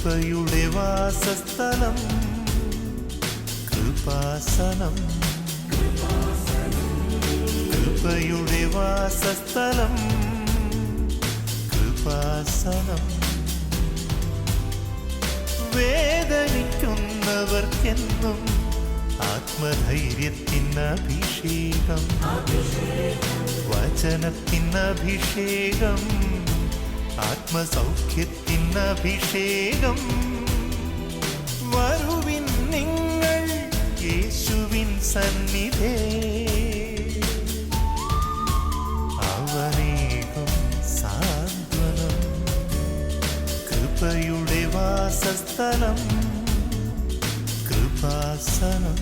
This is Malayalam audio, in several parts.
കൃപയുടെ വാസസ്ഥലം കൃപാസനം. കൃപയുടെ വാസസ്ഥലം കൃപാസനം. വേദനിക്കുന്നവർക്കെന്നും ആത്മധൈര്യത്തിനഭിഷേകം, വചനത്തിനഭിഷേകം, ആത്മസൗഖ്യത്തിനഭിഷേകം. വരുവിൻ നിങ്ങൾ യേശുവിൻ സന്നിധേ, അവനേകും സാന്ത്വനം. കൃപയുടെ വാസസ്ഥലം കൃപാസനം.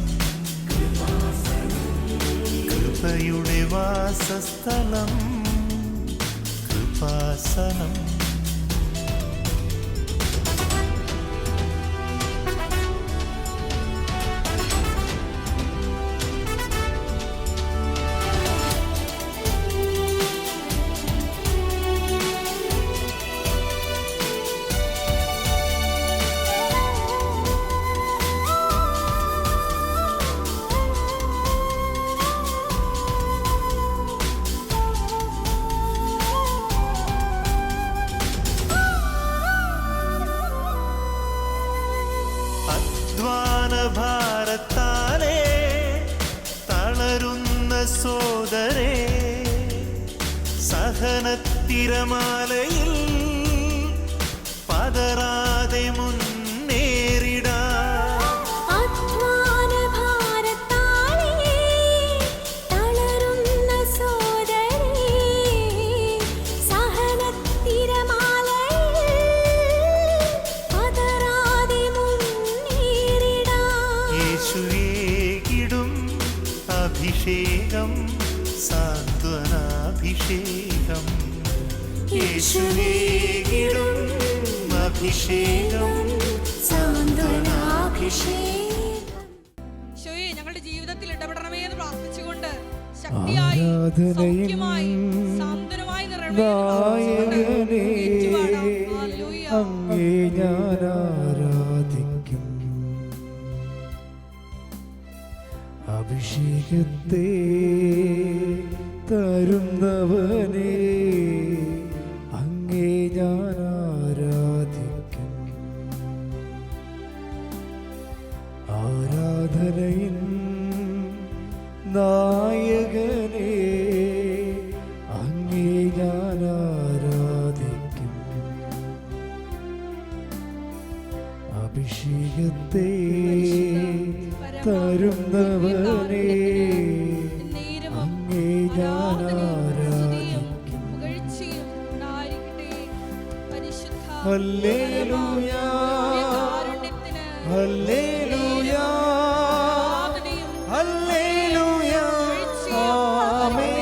കൃപയുടെ വാസസ്ഥലം കൃപാസനം. ഭാരത്താലേ തളരുന്ന സോദരേ, സഹനത്തിരമാലയിൽ പതറാതെ മുന്നേറിടാ. അഭിഷേകം സാന്ത്വനാഭിഷേകം. യേശുവേകിടും അഭിഷേകം സാന്ത്വനാഭിഷേകം. ഈശോയെ, ഞങ്ങളുടെ ജീവിതത്തിൽ ഇടപെടണമേ എന്ന് പ്രാർത്ഥിച്ചുകൊണ്ട് ശക്തിയായി സൗഖ്യമായി സാന്ത്വനമായി അഭിഷേകത്തെ തരുന്നവനെ അങ്ങേ ഞാൻ ആരാധിക്കും. ആരാധനയിൻ നായകനെ അങ്ങേ ഞാൻ ആരാധിക്കും. അഭിഷേകത്തെ തരുന്നവനെ അങ്ങേ ഞാൻ ആരാധിക്കും. ഹല്ലേലൂയ ഹല്ലേലൂയ ഹല്ലേലൂയ ആമേൻ.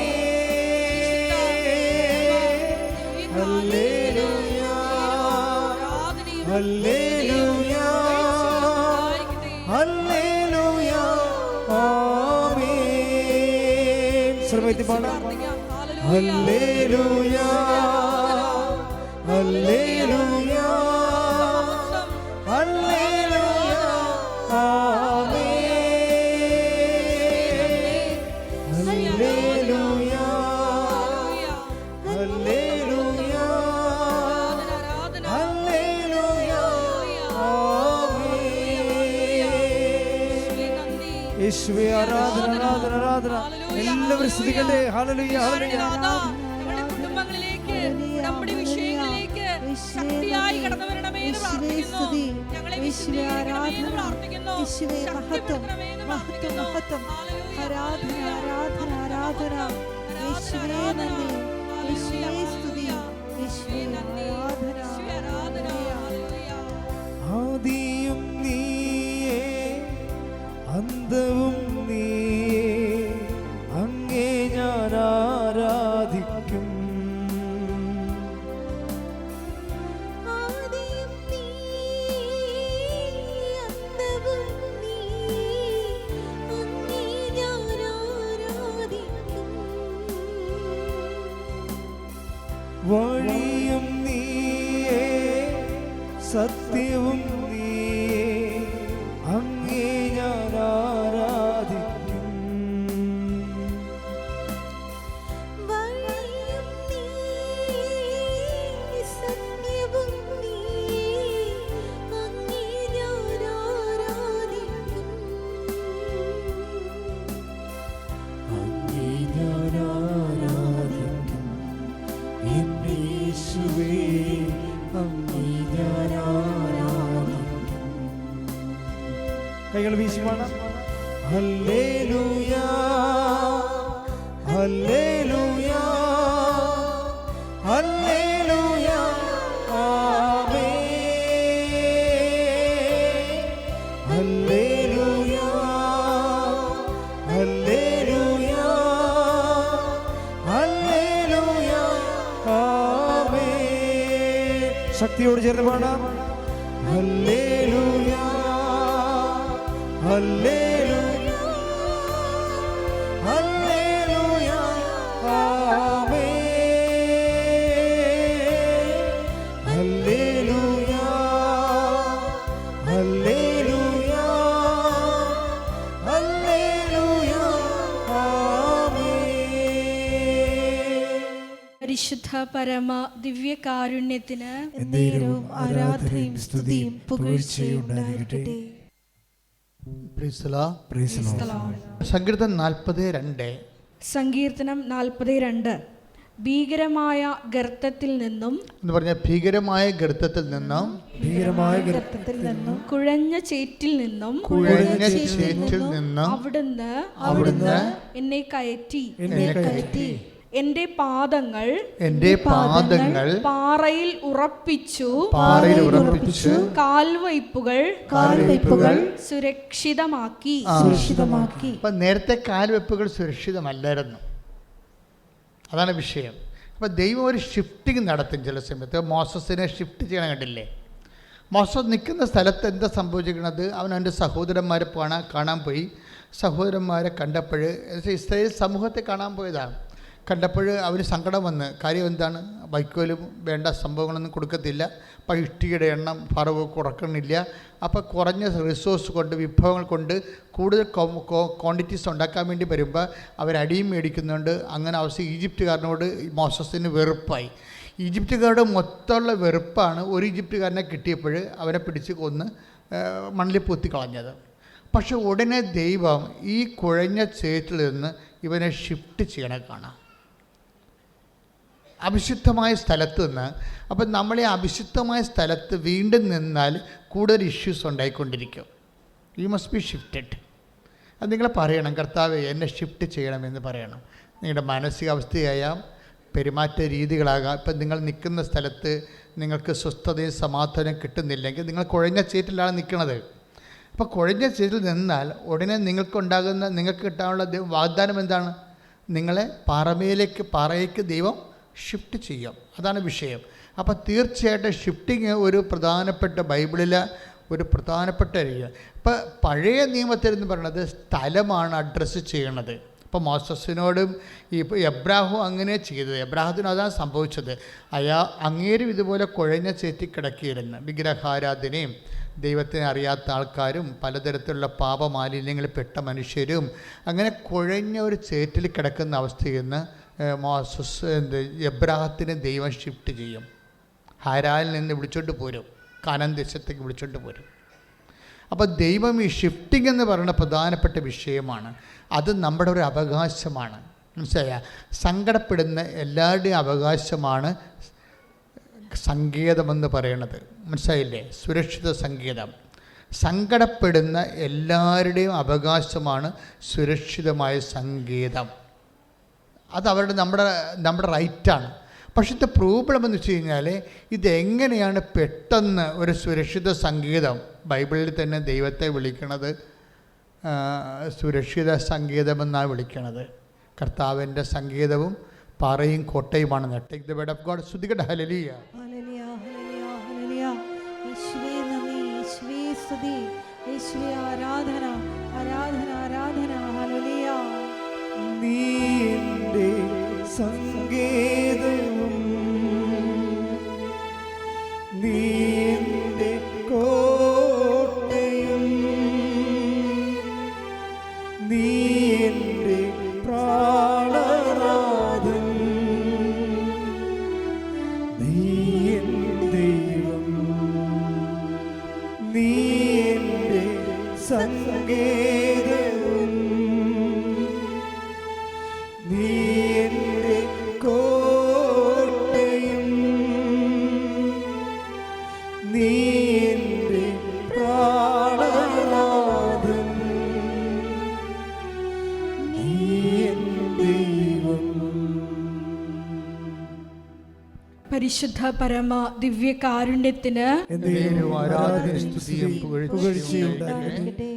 ഹല്ലേലൂയ ഹല്ലേലൂയ ഹല്ലേലൂയ ആമേൻ. ശ്രമിച്ച് പാടാം. ഹല്ലേലൂയ ഹല്ലേലൂയ ഹല്ലേലൂയ ആമേൻ. ഹല്ലേലൂയ ഹല്ലേലൂയ ഹല്ലേലൂയ ആമേൻ. യേശുവേ ആരാധന ആരാധന ആരാധന. എല്ലാവരും സ്തുതിക്കട്ടെ. ഹല്ലേലൂയ ഹല്ലേലൂയ. ഞങ്ങളുടെ കുടുംബങ്ങളിലേക്ക് നമ്മുടെ വിഷയങ്ങളിലേക്ക് ശക്തിയായി കടന്നു വരണമേ എന്ന് പ്രാർത്ഥിക്കുന്നു. ഞങ്ങളെ വിശുദ്ധീകരിക്കണമേ എന്ന് പ്രാർത്ഥിക്കുന്നു. ശക്തിപ്പെടുത്തണമേ എന്ന് പ്രാർത്ഥിക്കുന്നു. ആരാധന ആരാധന ആരാധന. യേശുവേ നന്ദി, യേശുവേ സ്തുതി, യേശുവേ ആരാധന ആരാധന. ആദിയും നീയേ അന്തവും നീയേ അങ്ങേ ഞാൻ ആരാധിക്കും. വഴിയും നീയേ സത്യവും നീയേ, അങ്ങേ ഞാൻ ആരാധിക്കും. വഴിയും നീ, സത്യവും നീ, അങ്ങേ ഞാൻ ആരാധിക്കും. അങ്ങേ ഞാൻ ആരാധിക്കും, എൻ യേശുവേ, അങ്ങേ ഞാൻ ആരാധിക്കും. കൈകൾ വീശി പാടാം. ഹല്ലേലൂയ, ഹല്ലേലൂയ, ഹല്ലേലൂയ, ആമേൻ. ഹല്ലേലൂയ, ഹല്ലേലൂയ, ഹല്ലേലൂയ, ആമേൻ. ശക്തിയോട് ചേർന്ന് പാടാം. ഹല്ലേലൂയ, ഹല്ലേലൂയ, ഹല്ലേലൂയ, ആമേൻ. ഹല്ലേലൂയ, ഹല്ലേലൂയ, ഹല്ലേലൂയ, ആമേൻ. പരിശുദ്ധ പരമ ദിവ്യകാരുണ്യത്തിന് എന്നേരവും ആരാധനയും സ്തുതിയും പുകഴ്ചയും ഉണ്ടായിരിക്കട്ടെ. Praise the Lord. Praise the Lord. സങ്കീർത്തനം 40:2. സങ്കീർത്തനം 40:2. ഭീകരമായ ഗർത്തത്തിൽ നിന്നും എന്ന് പറഞ്ഞ ഭീകരമായ ഗർത്തത്തിൽ നിന്നും, ഭീകരമായ ഗർത്തത്തിൽ നിന്നും, കുഴഞ്ഞ ചേറ്റിൽ നിന്നും കുഴഞ്ഞ ചേറ്റിൽ നിന്നും അവിടുന്ന് എന്നെ കയറ്റി. എന്റെ പാദങ്ങൾ പാറയിൽ ഉറപ്പിച്ചു. കാൽവയ്പുകൾ സുരക്ഷിതമാക്കി. അപ്പൊ നേരത്തെ കാൽവെപ്പുകൾ സുരക്ഷിതമല്ലായിരുന്നു. അതാണ് വിഷയം. അപ്പൊ ദൈവം ഒരു ഷിഫ്റ്റിംഗ് നടത്തും. ചില സമയത്ത് മോസസിനെ ഷിഫ്റ്റ് ചെയ്യണം. കണ്ടില്ലേ, മോസസ് നിൽക്കുന്ന സ്ഥലത്ത് എന്താ സംഭവിച്ചിരിക്കുന്നത്? അവൻ അവൻ്റെ സഹോദരന്മാരെ കാണാൻ പോയി. സഹോദരന്മാരെ കണ്ടപ്പോൾ ഇസ്രായേൽ സമൂഹത്തെ കാണാൻ പോയതാണ്. കണ്ടപ്പോൾ അവന് സങ്കടം വന്ന്. കാര്യം എന്താണ്? വൈക്കോലും വേണ്ട സംഭവങ്ങളൊന്നും കൊടുക്കത്തില്ല. അപ്പോൾ ഇഷ്ടികയുടെ എണ്ണം ഫറവ് കുറക്കണില്ല. അപ്പോൾ കുറഞ്ഞ റിസോഴ്സ് കൊണ്ട്, വിഭവങ്ങൾ കൊണ്ട് കൂടുതൽ ക്വാണ്ടിറ്റീസ് ഉണ്ടാക്കാൻ വേണ്ടി വരുമ്പോൾ അവരടിയും മേടിക്കുന്നുണ്ട്. അങ്ങനെ അവസ്ഥ ഈജിപ്തുകാരനോട് മോസസിന് വെറുപ്പായി. ഈജിപ്തുകാരുടെ മൊത്തമുള്ള വെറുപ്പാണ് ഒരു ഈജിപ്തുകാരനെ കിട്ടിയപ്പോൾ അവനെ പിടിച്ച് കൊന്ന് മണ്ണിൽ പൊത്തിക്കളഞ്ഞത്. പക്ഷെ ഉടനെ ദൈവം ഈ കുഴഞ്ഞ ചേറ്റിൽ നിന്ന് ഇവനെ ഷിഫ്റ്റ് ചെയ്യണ കാണാം, അവിശുദ്ധമായ സ്ഥലത്ത് നിന്ന്. അപ്പം നമ്മൾ ഈ അവിശുദ്ധമായ സ്ഥലത്ത് വീണ്ടും നിന്നാൽ കൂടുതൽ ഇഷ്യൂസ് ഉണ്ടായിക്കൊണ്ടിരിക്കും. You must be shifted. അത് നിങ്ങൾ പറയണം, കർത്താവേ എന്നെ ഷിഫ്റ്റ് ചെയ്യണമെന്ന് പറയണം. നിങ്ങളുടെ മാനസികാവസ്ഥയായാം, പെരുമാറ്റ രീതികളാകാം. ഇപ്പം നിങ്ങൾ നിൽക്കുന്ന സ്ഥലത്ത് നിങ്ങൾക്ക് സ്വസ്ഥതയും സമാധാനം കിട്ടുന്നില്ലെങ്കിൽ നിങ്ങൾ കുഴഞ്ഞ ചേറ്റിലാണ് നിൽക്കുന്നത്. അപ്പോൾ കുഴഞ്ഞ ചേറ്റിൽ നിന്നാൽ ഉടനെ നിങ്ങൾക്ക് കിട്ടാനുള്ള വാഗ്ദാനം എന്താണ്? നിങ്ങളെ പാറയ്ക്ക് ദൈവം ഷിഫ്റ്റ് ചെയ്യും. അതാണ് വിഷയം. അപ്പോൾ തീർച്ചയായിട്ടും ഷിഫ്റ്റിങ് ഒരു പ്രധാനപ്പെട്ട ബൈബിളിലെ ഒരു പ്രധാനപ്പെട്ട രീതി. ഇപ്പോൾ പഴയ നിയമത്തിൽ എന്ന് പറയുന്നത് സ്ഥലമാണ് അഡ്രസ്സ് ചെയ്യണത്. ഇപ്പോൾ മോസസിനോടും ഇപ്പോൾ എബ്രാഹും അങ്ങനെ ചെയ്തത്. എബ്രാഹത്തിനും അതാണ് സംഭവിച്ചത്. അങ്ങേരും ഇതുപോലെ കുഴഞ്ഞ ചേറ്റി കിടക്കിയിരുന്നു. വിഗ്രഹാരാധനയും ദൈവത്തിനെ അറിയാത്ത ആൾക്കാരും പലതരത്തിലുള്ള പാപമാലിന്യങ്ങളിൽ പെട്ട മനുഷ്യരും അങ്ങനെ കുഴഞ്ഞ ഒരു ചേറ്റിൽ കിടക്കുന്ന അവസ്ഥയിൽ നിന്ന് എബ്രാഹത്തിനെ ദൈവം ഷിഫ്റ്റ് ചെയ്യും. ഹാരാനിൽ നിന്ന് വിളിച്ചോണ്ട് പോരും, കാനാൻ ദേശത്തേക്ക് വിളിച്ചോണ്ട് പോരും. അപ്പോൾ ദൈവം ഈ ഷിഫ്റ്റിംഗ് എന്ന് പറയുന്ന പ്രധാനപ്പെട്ട വിഷയമാണ്. അത് നമ്മുടെ ഒരു അവകാശമാണ്. മനസ്സിലായ? സങ്കടപ്പെടുന്ന എല്ലാവരുടെയും അവകാശമാണ് സങ്കേതമെന്ന് പറയണത്. മനസ്സിലായില്ലേ? സുരക്ഷിത സങ്കേതം. സങ്കടപ്പെടുന്ന എല്ലാവരുടെയും അവകാശമാണ് സുരക്ഷിതമായ സങ്കേതം. അത് നമ്മുടെ റൈറ്റാണ്. പക്ഷേ ഇത് പ്രോബ്ലം എന്ന് വെച്ച് കഴിഞ്ഞാൽ ഇതെങ്ങനെയാണ് പെട്ടെന്ന് ഒരു സുരക്ഷിത സങ്കേതം? ബൈബിളിൽ തന്നെ ദൈവത്തെ വിളിക്കണത് സുരക്ഷിത സങ്കേതമെന്നാണ് വിളിക്കണത്. കർത്താവിൻ്റെ സങ്കേതവും പാറയും കോട്ടയുമാണെന്ന്. Take the word of God. സ്തുതിക്കട്ടെ. ഹല്ലേലൂയ, ഹല്ലേലൂയ, ഹല്ലേലൂയ, ഹല്ലേലൂയ. യേശുവേ നന്ദി, യേശുവേ സ്തുതി, യേശുവേ ആരാധന, ആരാധന, ആരാധന. ഹല്ലേലൂയ. നീ എൻ്റെ സങ്കേതവും നീ എൻ്റെ നീ എൻ ദൈവം, നീ എൻ്റെ സങ്കേതവും, നീ എൻ്റെ കോട്ടയും, നീ എൻ്റെ പ്രാണനാഥൻ, നീ എൻ ദൈവം. പരിശുദ്ധ പരമ ദിവ്യകാരുണ്യത്തിന് എന്നേരവും ആരാധനയും സ്തുതിയും പുകഴ്ചയും ഉണ്ടായിരിക്കട്ടെ.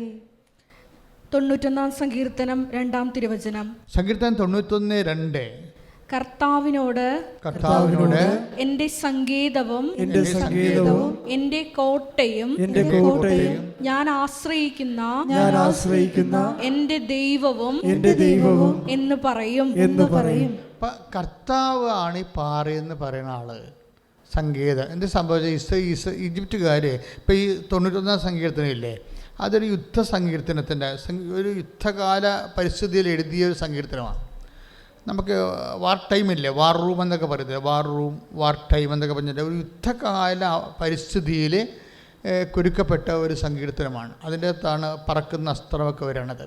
91 സങ്കീർത്തനം 2 തിരുവചനം. സങ്കീർത്തനം 91:2. കർത്താവിനോട് കർത്താവിനോട് എന്റെ സങ്കേതവും എൻ്റെ സങ്കേതവും എന്റെ കോട്ടയും എൻ്റെ കോട്ടയും ഞാൻ ആശ്രയിക്കുന്ന എന്റെ ദൈവവും എൻ്റെ ദൈവവും എന്ന് പറയും. അപ്പം കർത്താവ് ആണ് ഈ പാറയെന്ന് പറയുന്ന ആള്. സങ്കേതം എന്ത് സംഭവിച്ച ഈജിപ്തുകാർ ഇപ്പം ഈ 91 സങ്കീർത്തനം ഇല്ലേ, അതൊരു യുദ്ധ സങ്കീർത്തനത്തിൻ്റെ ഒരു യുദ്ധകാല പരിസ്ഥിതിയിൽ എഴുതിയ ഒരു സങ്കീർത്തനമാണ്. നമുക്ക് വാർ ടൈമില്ലേ, വാർ റൂം എന്നൊക്കെ പറയുന്നത്, വാർ റൂം, വാർ ടൈം എന്നൊക്കെ പറഞ്ഞിട്ട് ഒരു യുദ്ധകാല പരിസ്ഥിതിയിൽ കുരുക്കപ്പെട്ട ഒരു സങ്കീർത്തനമാണ്. അതിൻ്റെ അകത്താണ് പറക്കുന്ന അസ്ത്രമൊക്കെ വരണത്.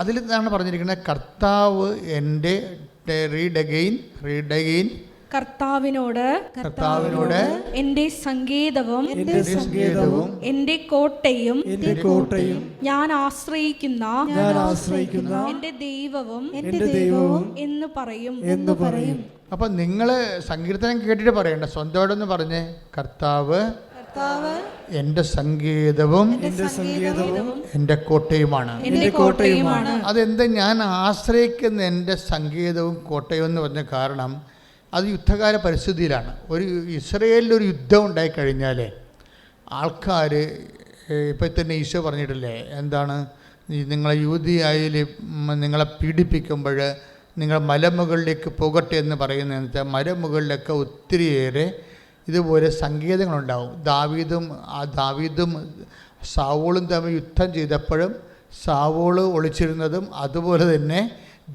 അതിൽ നിന്നാണ് പറഞ്ഞിരിക്കുന്നത്, കർത്താവ് എൻ്റെ റീഡ് അഗെയിൻ കർത്താവിനോട് എന്റെ സങ്കേതവും എന്റെ കോട്ടയും ഞാൻ ആശ്രയിക്കുന്ന എന്റെ ദൈവവും എന്ന് പറയും. അപ്പം നിങ്ങൾ സങ്കീർത്തനം കേട്ടിട്ട് പറയണ്ട, സ്വന്തമായിട്ടൊന്ന് പറഞ്ഞേ, കർത്താവ് എൻ്റെ സങ്കേതവും എൻ്റെ കോട്ടയുമാണ്. അതെന്താ ഞാൻ ആശ്രയിക്കുന്ന എൻ്റെ സങ്കേതവും കോട്ടയും എന്ന് പറഞ്ഞ കാരണം അത് യുദ്ധകാല പരിസ്ഥിതിയിലാണ്. ഒരു ഇസ്രയേലിലൊരു യുദ്ധം ഉണ്ടായിക്കഴിഞ്ഞാൽ ആൾക്കാർ ഇപ്പം തന്നെ ഈശോ പറഞ്ഞിട്ടില്ലേ, എന്താണ്, നിങ്ങളെ യൂദയായിൽ നിങ്ങളെ പീഡിപ്പിക്കുമ്പോൾ നിങ്ങൾ മലമുകളിലേക്ക് പോകട്ടെ എന്ന് പറയുന്നത്, മലമുകളിലൊക്കെ ഒത്തിരിയേറെ ഇതുപോലെ സങ്കേതങ്ങളുണ്ടാവും. ദാവീദും സാവോളും തമ്മിൽ യുദ്ധം ചെയ്തപ്പോഴും സാവോള് ഒളിച്ചിരുന്നതും അതുപോലെ തന്നെ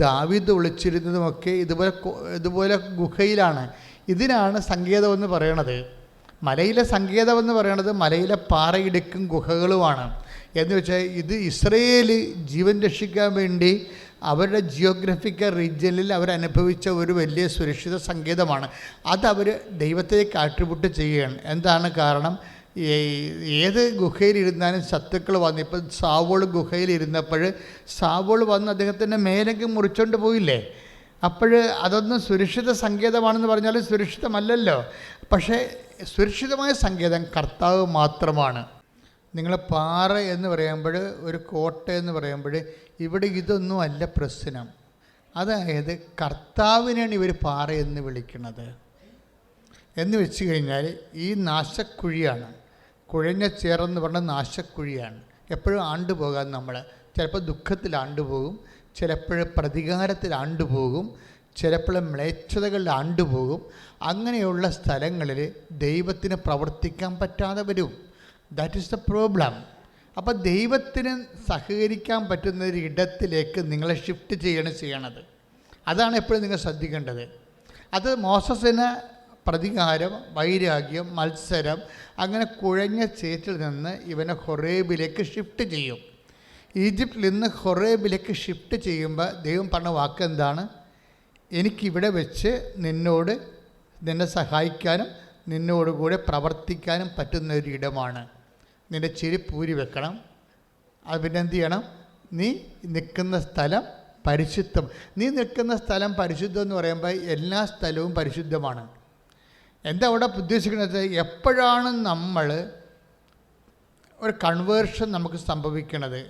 ദാവീദ് ഒളിച്ചിരുന്നതുമൊക്കെ ഇതുപോലെ ഗുഹയിലാണ്. ഇതിനാണ് സങ്കേതമെന്ന് പറയണത്. മലയിലെ സങ്കേതമെന്ന് പറയണത് മലയിലെ പാറയിടുക്കും ഗുഹകളുമാണ്. എന്ന് വെച്ചാൽ ഇത് ഇസ്രയേൽ ജീവൻ രക്ഷിക്കാൻ വേണ്ടി അവരുടെ ജിയോഗ്രഫിക്കൽ റീജിയനിൽ അവരനുഭവിച്ച ഒരു വലിയ സുരക്ഷിത സങ്കേതമാണ്. അതവർ ദൈവത്തേക്ക് ആട്രിബ്യൂട്ട് ചെയ്യുകയാണ്. എന്താണ് കാരണം? ഏത് ഗുഹയിലിരുന്നാലും ശത്രുക്കൾ വന്ന്, ഇപ്പം സാവോൾ ഗുഹയിലിരുന്നപ്പോൾ സാവോൾ വന്ന് അദ്ദേഹത്തിൻ്റെ മേലേക്ക് മുറിച്ചുകൊണ്ട് പോയില്ലേ, അപ്പോൾ അതൊന്നും സുരക്ഷിത സങ്കേതമാണെന്ന് പറഞ്ഞാൽ സുരക്ഷിതമല്ലല്ലോ. പക്ഷേ സുരക്ഷിതമായ സങ്കേതം കർത്താവ് മാത്രമാണ്. നിങ്ങൾ പാറ എന്ന് പറയുമ്പോൾ, ഒരു കോട്ട എന്ന് പറയുമ്പോൾ ഇവിടെ ഇതൊന്നും അല്ല പ്രശ്നം. അതായത് കർത്താവിനെയാണ് ഇവർ പാറ എന്ന് വിളിക്കുന്നത്. എന്ന് വെച്ച് കഴിഞ്ഞാൽ ഈ നാശക്കുഴിയാണ്, കുഴഞ്ഞ ചേറെന്ന് പറഞ്ഞ നാശക്കുഴിയാണ്. എപ്പോഴും ആണ്ടുപോകാൻ നമ്മൾ ചിലപ്പോൾ ദുഃഖത്തിൽ ആണ്ടുപോകും, ചിലപ്പോൾ പ്രതികാരത്തിൽ ആണ്ടുപോകും, ചിലപ്പോൾ മ്ലേച്ഛതകളിൽ ആണ്ടുപോകും. അങ്ങനെയുള്ള സ്ഥലങ്ങളിൽ ദൈവത്തിന് പ്രവർത്തിക്കാൻ പറ്റാതെ വരും. That is the problem. അപ്പോൾ ദൈവത്തിന് സഹകരിക്കാൻ പറ്റുന്ന ഒരു ഇടത്തിലേക്ക് നിങ്ങളെ ഷിഫ്റ്റ് ചെയ്യണത്. അതാണ് എപ്പോഴും നിങ്ങൾ ശ്രദ്ധിക്കേണ്ടത്. അത് മോസസിന് പ്രതികാരം, വൈരാഗ്യം, മത്സരം, അങ്ങനെ കുഴഞ്ഞ ചേറ്റിൽ നിന്ന് ഇവനെ ഹൊറേബിലേക്ക് ഷിഫ്റ്റ് ചെയ്യും. ഈജിപ്തിൽ നിന്ന് ഹൊറേബിലേക്ക് ഷിഫ്റ്റ് ചെയ്യുമ്പോൾ ദൈവം പറഞ്ഞ വാക്ക് എന്താണ്? എനിക്കിവിടെ വെച്ച് നിന്നെ സഹായിക്കാനും നിന്നോട് കൂടെ പ്രവർത്തിക്കാനും പറ്റുന്ന ഒരു ഇടമാണ്. നിൻ്റെ ചെരുപ്പൂരി വെക്കണം. അത് പിന്നെ എന്ത് ചെയ്യണം? നീ നിൽക്കുന്ന സ്ഥലം പരിശുദ്ധം. നീ നിൽക്കുന്ന സ്ഥലം പരിശുദ്ധം എന്ന് പറയുമ്പോൾ എല്ലാ സ്ഥലവും പരിശുദ്ധമാണ്. എന്താ അവിടെ ഉദ്ദേശിക്കുന്നത്? എപ്പോഴാണ് നമ്മൾ ഒരു കൺവേർഷൻ നമുക്ക് സംഭവിക്കണത്,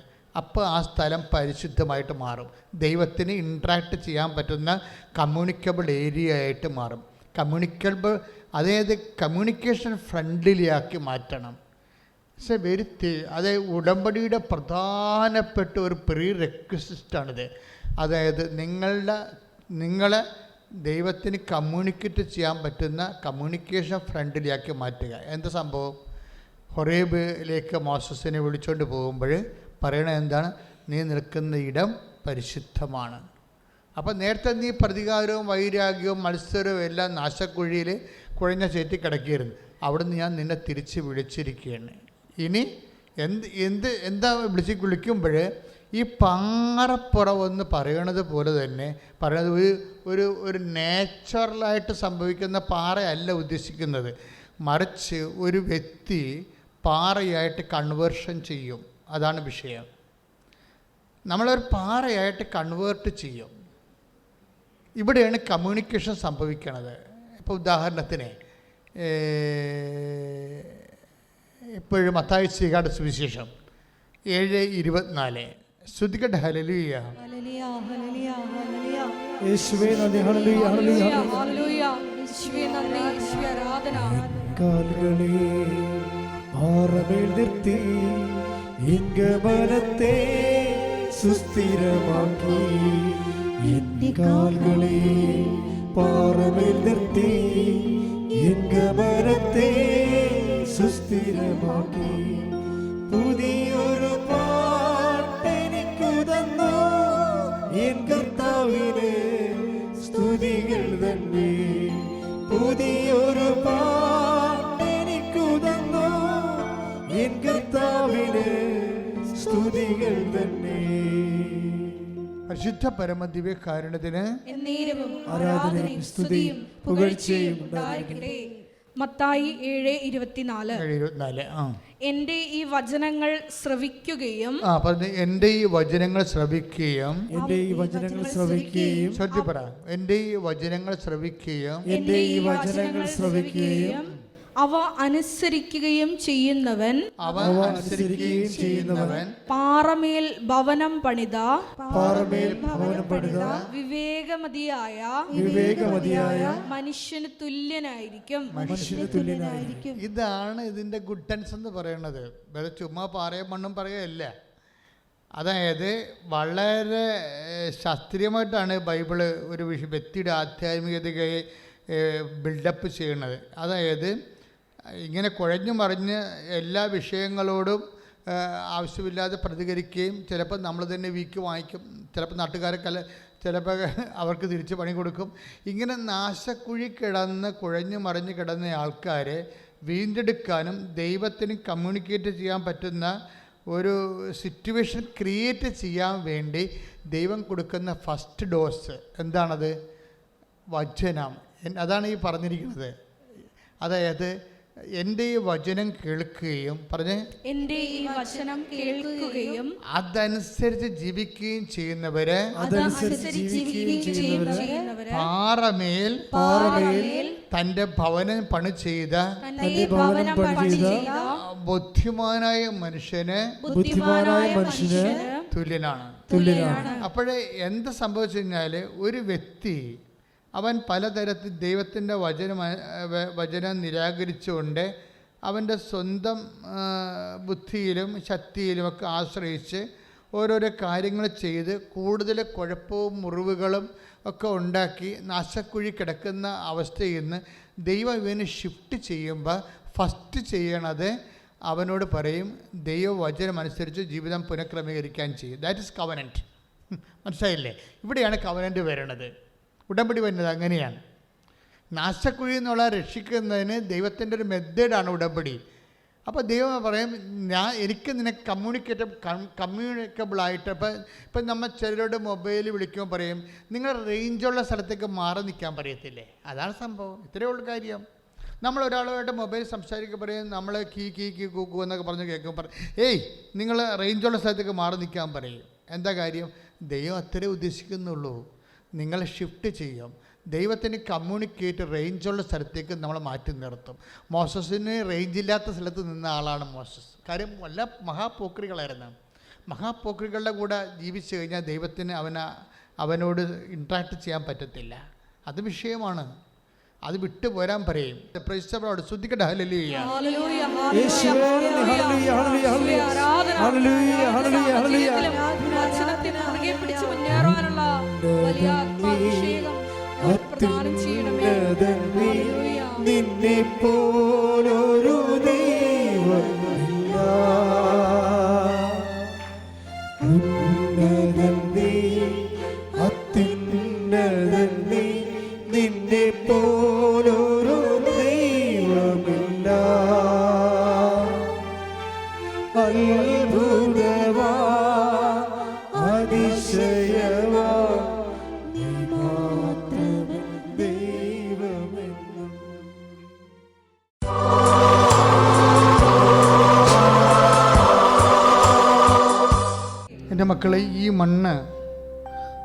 അപ്പോൾ ആ സ്ഥലം പരിശുദ്ധമായിട്ട് മാറും. ദൈവത്തിന് ഇൻട്രാക്ട് ചെയ്യാൻ പറ്റുന്ന കമ്മ്യൂണിക്കബിൾ ഏരിയ ആയിട്ട് മാറും. അതായത് കമ്മ്യൂണിക്കേഷൻ ഫ്രണ്ട്ലിയാക്കി മാറ്റണം. അതായത് ഉടമ്പടിയുടെ പ്രധാനപ്പെട്ട ഒരു പ്രീ റെക്വിസിറ്റാണിത്. അതായത് നിങ്ങളെ ദൈവത്തിന് കമ്മ്യൂണിക്കേറ്റ് ചെയ്യാൻ പറ്റുന്ന കമ്മ്യൂണിക്കേഷൻ ഫ്രണ്ട്ലിയാക്കി മാറ്റുക. എന്ത് സംഭവം? ഹൊറേബിലേക്ക് മോസസിനെ വിളിച്ചുകൊണ്ട് പോകുമ്പോൾ പറയണത് എന്താണ്? നീ നിൽക്കുന്ന ഇടം പരിശുദ്ധമാണ്. അപ്പം നേരത്തെ നീ പ്രതികാരവും വൈരാഗ്യവും മത്സരവും എല്ലാം നാശക്കുഴിയിൽ കുഴഞ്ഞ ചേറ്റി കിടക്കുകയായിരുന്നു. അവിടുന്ന് ഞാൻ നിന്നെ തിരിച്ച് വിളിച്ചിരിക്കുകയാണ്. ഇനി എന്താ വിളിക്കുമ്പോൾ ഈ പാറപ്പുറമെന്ന് പറയണത് പോലെ തന്നെ പറയണത് ഒരു നാച്ചുറലായിട്ട് സംഭവിക്കുന്ന പാറയല്ല ഉദ്ദേശിക്കുന്നത്. മറിച്ച് ഒരു വ്യക്തി പാറയായിട്ട് കൺവേർഷൻ ചെയ്യും. അതാണ് വിഷയം. നമ്മളൊരു പാറയായിട്ട് കൺവേർട്ട് ചെയ്യും. ഇവിടെയാണ് കമ്മ്യൂണിക്കേഷൻ സംഭവിക്കുന്നത്. ഇപ്പോൾ ഉദാഹരണത്തിന് ഇപ്പോഴും മത്തായി ശ്രീകാട് സുവിശേഷം 7:24 ശ്രുതികട്ടെ. ഹല്ലേലൂയ, ഹല്ലേലൂയ, ഹല്ലേലൂയ, ഹല്ലേലൂയ. യേശുവേ നന്ദി. ഹല്ലേലൂയ, ഹല്ലേലൂയ, ഹല്ലേലൂയ. യേശുവേ നന്ദി, യേശുവേ ആരാധന. കാലുകളെ പാറമേൽ നിർത്തി ഇംഗമനത്തെ സുസ്ഥിരമാക്കി. എന്റെ കാലുകളെ പാറമേൽ നിർത്തി ഇംഗമനത്തെ സുസ്ഥിരമാക്കി. പുതിയൊരു പാട്ടെനിക്കു തന്നു എൻ കർത്താവിന് സ്തുതികൾ തന്നെ. പുതിയൊരു പാട്ടെനിക്കു തന്നു എൻ കർത്താവിന് സ്തുതികൾ തന്നെ. പരിശുദ്ധ പരമദിവ്യ കാരുണ്യത്തിന് എന്നേരവും ആരാധനയും സ്തുതിയും പുകഴ്ചയും ഉണ്ടായിരിക്കട്ടെ. മത്തായി 7:24 എന്റെ ഈ വചനങ്ങൾ ശ്രവിക്കുകയും എൻ്റെ ഈ വചനങ്ങൾ ശ്രവിക്കുകയും എന്റെ ഈ വചനങ്ങൾ ശ്രവിക്കുകയും പറ എൻ്റെ ഈ വചനങ്ങൾ ശ്രവിക്കുകയും എന്റെ ഈ വചനങ്ങൾ ശ്രവിക്കുകയും അവ അനുസരിക്കുകയും ചെയ്യുന്നവൻ പാറമേൽ ഭവനം പണിത വിവേകമതിയായ മനുഷ്യന് തുല്യനായിരിക്കും. ഇതാണ് ഇതിൻ്റെ ഗുഡൻസ് എന്ന് പറയുന്നത്. വേറെ ചുമ്മാ പാറയും മണ്ണും പറയുകയല്ല. അതായത് വളരെ ശാസ്ത്രീയമായിട്ടാണ് ബൈബിള് ഒരു വ്യക്തിയുടെ ആധ്യാത്മികതയെ ബിൽഡപ്പ് ചെയ്യുന്നത്. അതായത് ഇങ്ങനെ കുഴഞ്ഞു മറിഞ്ഞ് എല്ലാ വിഷയങ്ങളോടും ആവശ്യമില്ലാതെ പ്രതികരിക്കുകയും ചിലപ്പോൾ നമ്മൾ തന്നെ വീക്ക് വാങ്ങിക്കും, ചിലപ്പോൾ നാട്ടുകാരെ ചിലപ്പോൾ അവർക്ക് തിരിച്ച് പണി കൊടുക്കും. ഇങ്ങനെ നാശക്കുഴി കിടന്ന് കുഴഞ്ഞു മറിഞ്ഞ് കിടന്ന ആൾക്കാരെ വീണ്ടെടുക്കാനും ദൈവത്തിന് കമ്മ്യൂണിക്കേറ്റ് ചെയ്യാൻ പറ്റുന്ന ഒരു സിറ്റുവേഷൻ ക്രിയേറ്റ് ചെയ്യാൻ വേണ്ടി ദൈവം കൊടുക്കുന്ന ഫസ്റ്റ് ഡോസ് എന്താണത്? വചനം. അതാണ് ഈ പറഞ്ഞിരിക്കുന്നത്. അതായത് എൻ്റെ ഈ വചനം കേൾക്കുകയും എൻ്റെ ഈ വചനം കേൾക്കുകയും അതനുസരിച്ച് ജീവിക്കുകയും ചെയ്യുന്നവര് പാറമേൽ തൻ്റെ ഭവനം പണി ചെയ്ത ബുദ്ധിമാനായ മനുഷ്യന് തുല്യനാണ്. അപ്പോഴേ എന്ത് സംഭവിച്ചു കഴിഞ്ഞാൽ ഒരു വ്യക്തി അവൻ പലതരത്തിൽ ദൈവത്തിൻ്റെ വചനം നിരാകരിച്ചുകൊണ്ട് അവൻ്റെ സ്വന്തം ബുദ്ധിയിലും ശക്തിയിലുമൊക്കെ ആശ്രയിച്ച് ഓരോരോ കാര്യങ്ങൾ ചെയ്ത് കൂടുതൽ കുഴപ്പവും മുറിവുകളും ഒക്കെ ഉണ്ടാക്കി നാശക്കുഴി കിടക്കുന്ന അവസ്ഥയിൽ നിന്ന് ദൈവം ഇവന് ഷിഫ്റ്റ് ചെയ്യുമ്പോൾ ഫസ്റ്റ് ചെയ്യണത് അവനോട് പറയും ദൈവവചനം അനുസരിച്ച് ജീവിതം പുനഃക്രമീകരിക്കാൻ ചെയ്യും. That is covenant. മനസ്സിലായില്ലേ? ഇവിടെയാണ് കവനൻറ്റ് വരണത്. ഉടമ്പടി വരുന്നത് അങ്ങനെയാണ്. നാശക്കുഴി എന്നുള്ള രക്ഷിക്കുന്നതിന് ദൈവത്തിൻ്റെ ഒരു മെത്തേഡാണ് ഉടമ്പടി. അപ്പോൾ ദൈവം പറയും എനിക്ക് നിനക്ക് കമ്മ്യൂണിക്കബിളായിട്ട് ഇപ്പം നമ്മൾ ചിലരോട് മൊബൈൽ വിളിക്കുമ്പോൾ പറയും നിങ്ങൾ റേഞ്ചുള്ള സ്ഥലത്തേക്ക് മാറി നിൽക്കാൻ പറയത്തില്ലേ? അതാണ് സംഭവം. ഇത്രയേ ഉള്ളൂ കാര്യം. നമ്മൾ ഒരാളുമായിട്ട് മൊബൈൽ സംസാരിക്കുക പറയും നമ്മൾ കീ കൂക്കൂ എന്നൊക്കെ പറഞ്ഞ് കേൾക്കുമ്പോൾ ഏയ് നിങ്ങൾ റേഞ്ചുള്ള സ്ഥലത്തേക്ക് മാറി നിൽക്കാൻ പറയും. എന്താ കാര്യം? ദൈവം അത്രേ ഉദ്ദേശിക്കുന്നുള്ളൂ. നിങ്ങൾ ഷിഫ്റ്റ് ചെയ്യും. ദൈവത്തിന് കമ്മ്യൂണിക്കേറ്റ് റേഞ്ചുള്ള സ്ഥലത്തേക്ക് നമ്മൾ മാറ്റി നിർത്തും. മോസസിന് റേഞ്ചില്ലാത്ത സ്ഥലത്ത് നിന്ന ആളാണ് മോസസ്. കാര്യം വല്ല മഹാപോക്രികളായിരുന്നു. മഹാപോക്രികളുടെ കൂടെ ജീവിച്ചു കഴിഞ്ഞാൽ ദൈവത്തിന് അവനോട് ഇൻട്രാക്ട് ചെയ്യാൻ പറ്റത്തില്ല. അത് വിഷയമാണ്. അത് വിട്ടു പോരാൻ പറയും. പ്രൈസ്തലോട് ശ്രദ്ധിക്കട്ടെ. ഹല്ലേലൂയ, ഹല്ലേലൂയ, ഹല്ലേലൂയ, ഹല്ലേലൂയ, ഹല്ലേലൂയ. വചനത്തിന് മുറുകെ പിടിച്ച് മുന്നേറാനുള്ള വലിയ ആത്മാഭിഷേകം പ്രദാനം ചെയ്യണമേ. ഹല്ലേലൂയ. നിന്നെ പോലൊരു ദൈവമില്ല, ഉന്നതൻ നീ, അത്യുന്നതൻ ദൈവമക്കളെ, ഈ മണ്ണ്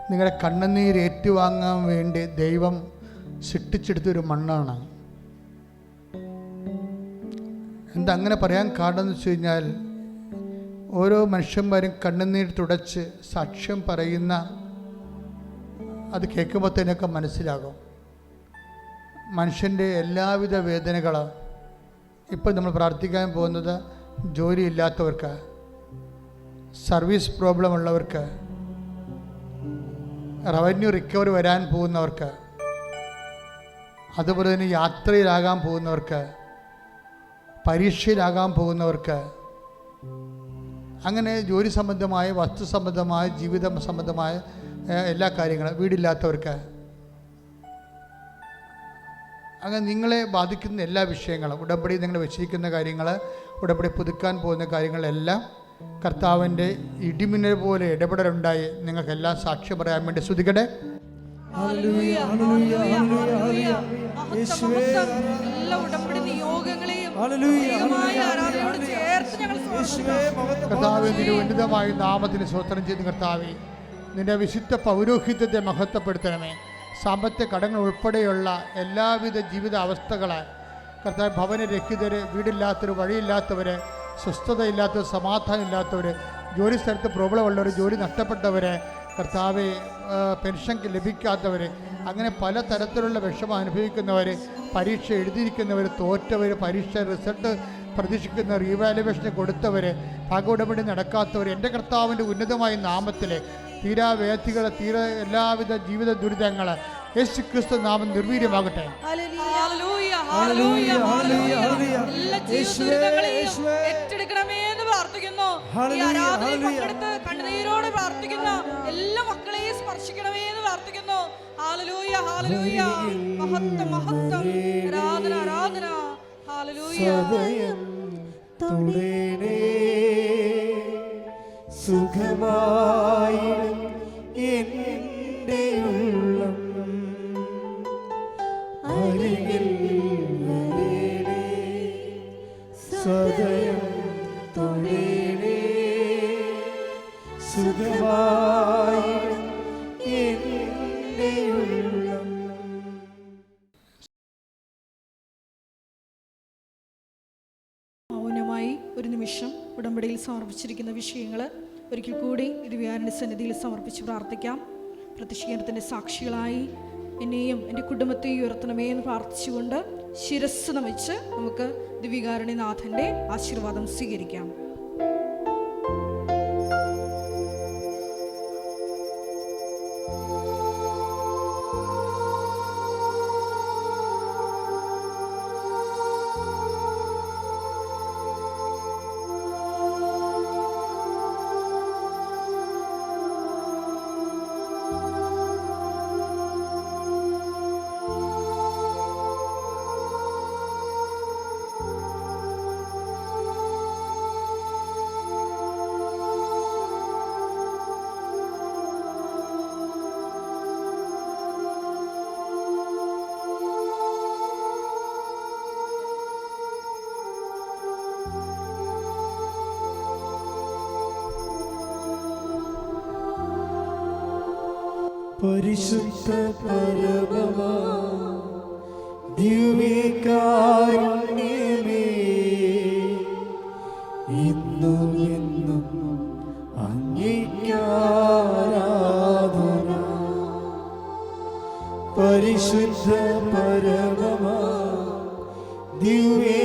നിങ്ങളുടെ കണ്ണുനീര് ഏറ്റുവാങ്ങാൻ വേണ്ടി ദൈവം സൃഷ്ടിച്ചെടുത്തൊരു മണ്ണാണ്. എന്താ അങ്ങനെ പറയാൻ കാരണം എന്ന് വെച്ച് കഴിഞ്ഞാൽ, ഓരോ മനുഷ്യന്മാരും കണ്ണുനീർ തുടച്ച് സാക്ഷ്യം പറയുന്ന അത് കേൾക്കുമ്പോഴത്തേനൊക്കെ മനസ്സിലാകും മനുഷ്യൻ്റെ എല്ലാവിധ വേദനകളും. ഇപ്പം നമ്മൾ പ്രാർത്ഥിക്കാൻ പോകുന്നത് ജോലിയില്ലാത്തവർക്ക്, സർവീസ് പ്രോബ്ലം ഉള്ളവർക്ക്, റവന്യൂ റിക്കവറി വരാൻ പോകുന്നവർക്ക്, അതുപോലെ തന്നെ യാത്രയിലാകാൻ പോകുന്നവർക്ക്, പരീക്ഷയിലാകാൻ പോകുന്നവർക്ക്, അങ്ങനെ ജോലി സംബന്ധമായ, വസ്തു സംബന്ധമായ, ജീവിത സംബന്ധമായ എല്ലാ കാര്യങ്ങളും, വീടില്ലാത്തവർക്ക്, അങ്ങനെ നിങ്ങളെ ബാധിക്കുന്ന എല്ലാ വിഷയങ്ങളും, ഉടമ്പടി നിങ്ങൾ വെച്ചിരിക്കുന്ന കാര്യങ്ങൾ, ഉടമ്പടി പുതുക്കാൻ പോകുന്ന കാര്യങ്ങളെല്ലാം കർത്താവിൻ്റെ ഇടിമിന്നൽ പോലെ ഇടപെടലുണ്ടായി നിങ്ങൾക്കെല്ലാം സാക്ഷ്യം പറയാൻ വേണ്ടി സ്തുതിക്കട്ടെ. കർത്താവേ, നിന്റെ ഉന്നതമായ നാമത്തിന് സ്തോത്രം ചെയ്ത് കർത്താവേ, നിന്റെ വിശുദ്ധ പൗരോഹിത്യത്തെ മഹത്വപ്പെടുത്തണമേ. സാമ്പത്തിക കടങ്ങൾ ഉൾപ്പെടെയുള്ള എല്ലാവിധ ജീവിത അവസ്ഥകളെ കർത്താവ്, ഭവനരഹിതർ, വീടില്ലാത്തവർ, വഴിയില്ലാത്തവർ, സ്വസ്ഥതയില്ലാത്തവർ, സമാധാനം ഇല്ലാത്തവർ, ജോലി സ്ഥലത്ത് പ്രോബ്ലം ഉള്ളവർ, ജോലി നഷ്ടപ്പെട്ടവർ, കർത്താവെ പെൻഷൻ ലഭിക്കാത്തവർ, അങ്ങനെ പല തരത്തിലുള്ള വിഷമം അനുഭവിക്കുന്നവർ, പരീക്ഷ എഴുതിയിരിക്കുന്നവർ, തോറ്റവർ, പരീക്ഷ റിസൾട്ട് പ്രതീക്ഷിക്കുന്ന റീവാലുവേഷന് കൊടുത്തവർ, ഭാഗോടമ്പടി നടക്കാത്തവർ, എൻ്റെ കർത്താവിൻ്റെ ഉന്നതമായ നാമത്തിൽ തീരാവേദികൾ, എല്ലാവിധ ജീവിത ദുരിതങ്ങൾ യേശു ക്രിസ്തു നാമം നിർവീര്യമാകട്ടെ. കണ്ണുനീരോട് പ്രാർത്ഥിക്കുന്ന എല്ലാ മക്കളെയും സ്പർശിക്കണമേ എന്ന് പ്രാർത്ഥിക്കുന്നു. ഹല്ലേലൂയ, ഹല്ലേലൂയ, മഹത്വം, മഹത്വം, ആരാധന, ആരാധന. ഹല്ലേലൂയ. സുഖമായി എൻ്റെ ഉള്ളം അരികിൽ വരേണേ, സദയം തൊഴേണേ, സുഖമായി എൻ്റെ ഉള്ളം. മൗനമായി ഒരു നിമിഷം ഉടമ്പടിയിൽ സമർപ്പിച്ചിരിക്കുന്ന വിഷയങ്ങൾ ഒരിക്കൽ കൂടി ദിവ്യാരണ്യ സന്നിധിയിൽ സമർപ്പിച്ച് പ്രാർത്ഥിക്കാം. പ്രത്യക്ഷീകരണത്തിൻ്റെ സാക്ഷികളായി എന്നെയും എൻ്റെ കുടുംബത്തെയും ഉയർത്തണമേ എന്ന് പ്രാർത്ഥിച്ചുകൊണ്ട് ശിരസ്സ് നമിച്ച് നമുക്ക് ദിവ്യകാരുണ്യനാഥൻ്റെ ആശീർവാദം സ്വീകരിക്കാം. പരിശുദ്ധ പരമമാ ദിവ്യകാരുണ്യമേ, ഇന്നും എന്നും അങ്ങേയ്ക്കാരാധന. പരിശുദ്ധ പരമമാ ദിവ്യ